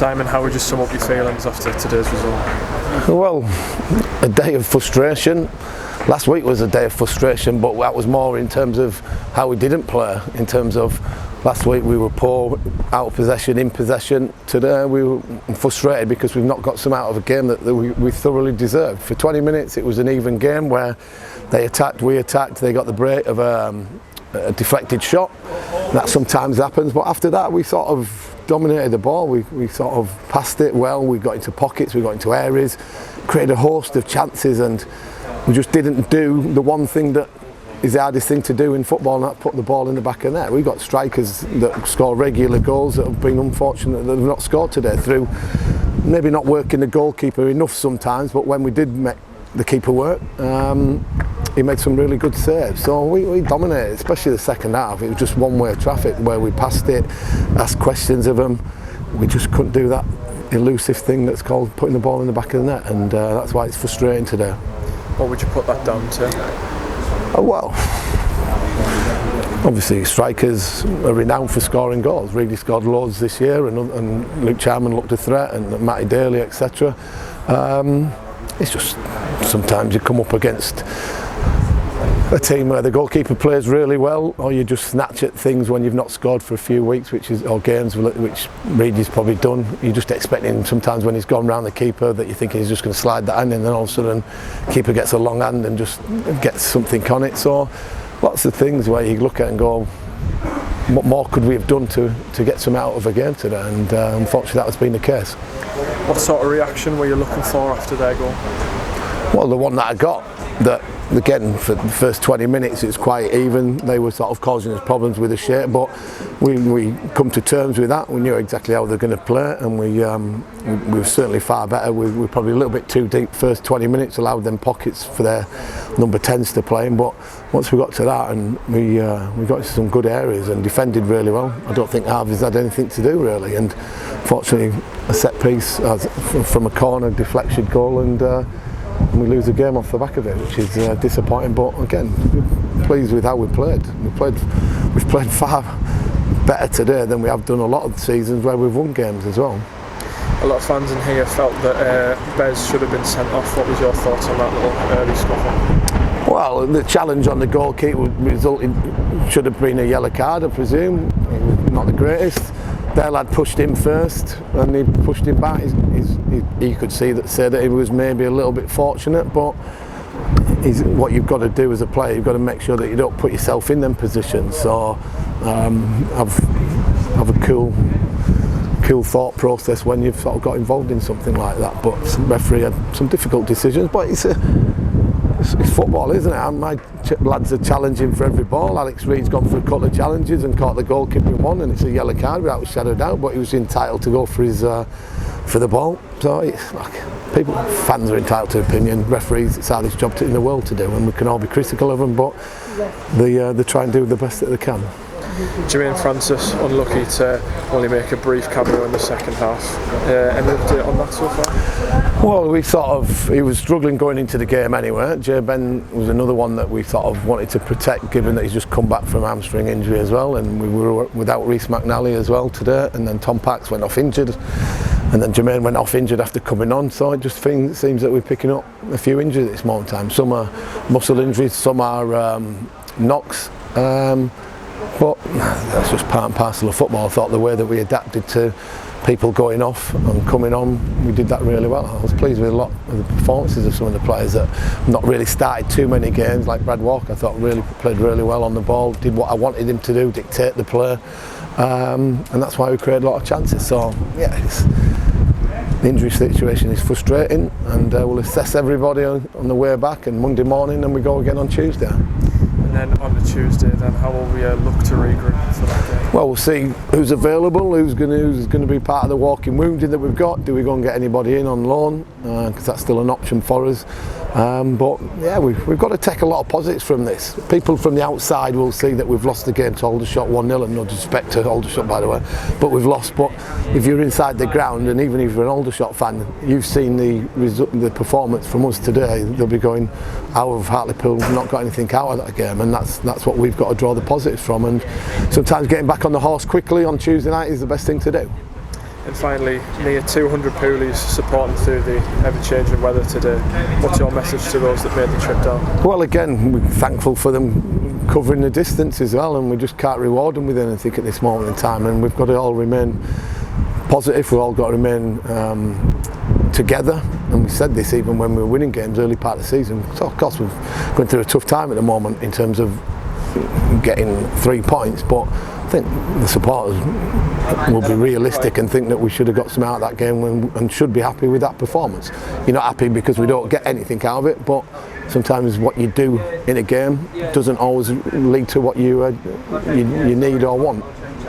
Simon, how would you sum up your feelings after today's result? Well, a day of frustration. Last week was a day of frustration, but that was more in terms of how we didn't play. In terms of last week we were poor, out of possession, in possession. Today we were frustrated because we've not got some out of a game that we thoroughly deserved. For 20 minutes it was an even game where they attacked, we attacked, they got the break of a deflected shot. That sometimes happens, but after that we sort of dominated the ball. We sort of passed it well, we got into pockets, we got into areas, created a host of chances, and we just didn't do the one thing that is the hardest thing to do in football, and that put the ball in the back of the net. We've got strikers that score regular goals that have been unfortunate that they've not scored today through maybe not working the goalkeeper enough sometimes, but when we did make the keeper work, he made some really good saves. So we dominated, especially the second half. It was just one-way traffic where we passed it, asked questions of them. We just couldn't do that elusive thing that's called putting the ball in the back of the net, and that's why it's frustrating today. What would you put that down to? Well, obviously strikers are renowned for scoring goals. Reedy scored loads this year, and Luke Charman looked a threat, and Matty Daly, etc. It's just sometimes you come up against a team where the goalkeeper plays really well, or you just snatch at things when you've not scored for a few weeks, or games which Reedy's probably done. You're just expecting sometimes when he's gone round the keeper that you're thinking he's just going to slide that hand in, and then all of a sudden keeper gets a long hand and just gets something on it. So lots of things where you look at and go, what more could we have done to get some out of a game today? And unfortunately that has been the case. What sort of reaction were you looking for after their goal? Well, the one that I got, that again for the first 20 minutes it was quite even. They were sort of causing us problems with the shape, but we come to terms with that. We knew exactly how they're going to play, and we were certainly far better. We were probably a little bit too deep first 20 minutes, allowed them pockets for their number 10s to play in, but once we got to that, and we got into some good areas and defended really well. I don't think Harvey's had anything to do really, and fortunately a set piece from a corner deflection goal, and we lose the game off the back of it, which is disappointing. But again, we're pleased with how we played. We've played far better today than we have done a lot of the seasons where we've won games as well. A lot of fans in here felt that Bez should have been sent off. What was your thoughts on that little early scuffle? Well, the challenge on the goalkeeper should have been a yellow card, I presume. He was not the greatest. Their lad pushed him first, and he pushed him back. He could say that he was maybe a little bit fortunate, but what you've got to do as a player, you've got to make sure that you don't put yourself in them positions. So have a cool thought process when you've sort of got involved in something like that. But the referee had some difficult decisions, but it's football, isn't it? My lads are challenging for every ball. Alex Reed's gone for a couple of challenges and caught the goalkeeper in one, and it's a yellow card without a shadow of doubt, but he was entitled to go for the ball. So it's like, fans are entitled to opinion. Referees, it's the hardest job in the world to do, and we can all be critical of them, but they try and do the best that they can. Jermaine Francis unlucky to only make a brief cameo in the second half. Any update on that so far? Well, he was struggling going into the game anyway. Jay Ben was another one that we sort of wanted to protect, given that he's just come back from hamstring injury as well, and we were without Rhys McNally as well today, and then Tom Pax went off injured, and then Jermaine went off injured after coming on. So it just seems that we're picking up a few injuries at this moment in time. Some are muscle injuries, some are knocks. But that's just part and parcel of football. I thought the way that we adapted to people going off and coming on, we did that really well. I was pleased with a lot of the performances of some of the players that not really started too many games, like Brad Walker. I thought really played really well on the ball, did what I wanted him to do, dictate the play, and that's why we created a lot of chances. So yeah, the injury situation is frustrating, and we'll assess everybody on the way back, and Monday morning, and we go again on Tuesday. And then on the Tuesday, then how will we look to regroup for that game? Well, we'll see who's available, who's going to be part of the walking wounded that we've got. Do we go and get anybody in on loan? Because that's still an option for us. But yeah, we've got to take a lot of positives from this. People from the outside will see that we've lost the game to Aldershot 1-0, and no disrespect to Aldershot, by the way, but we've lost. But if you're inside the ground, and even if you're an Aldershot fan, you've seen the performance from us today, they'll be going, how have Hartlepool not got anything out of that game? And that's what we've got to draw the positives from. And sometimes getting back on the horse quickly on Tuesday night is the best thing to do. And finally, near 200 poolies supporting through the ever-changing weather today. What's your message to those that made the trip down? Well, again, we're thankful for them covering the distance as well, and we just can't reward them with anything at this moment in time, and we've got to all remain positive. We've all got to remain together, and we said this even when we were winning games early part of the season. So of course we're going through a tough time at the moment in terms of getting 3 points, but I think the supporters will be realistic and think that we should have got some out of that game and should be happy with that performance. You're not happy because we don't get anything out of it, but sometimes what you do in a game doesn't always lead to what you need or want.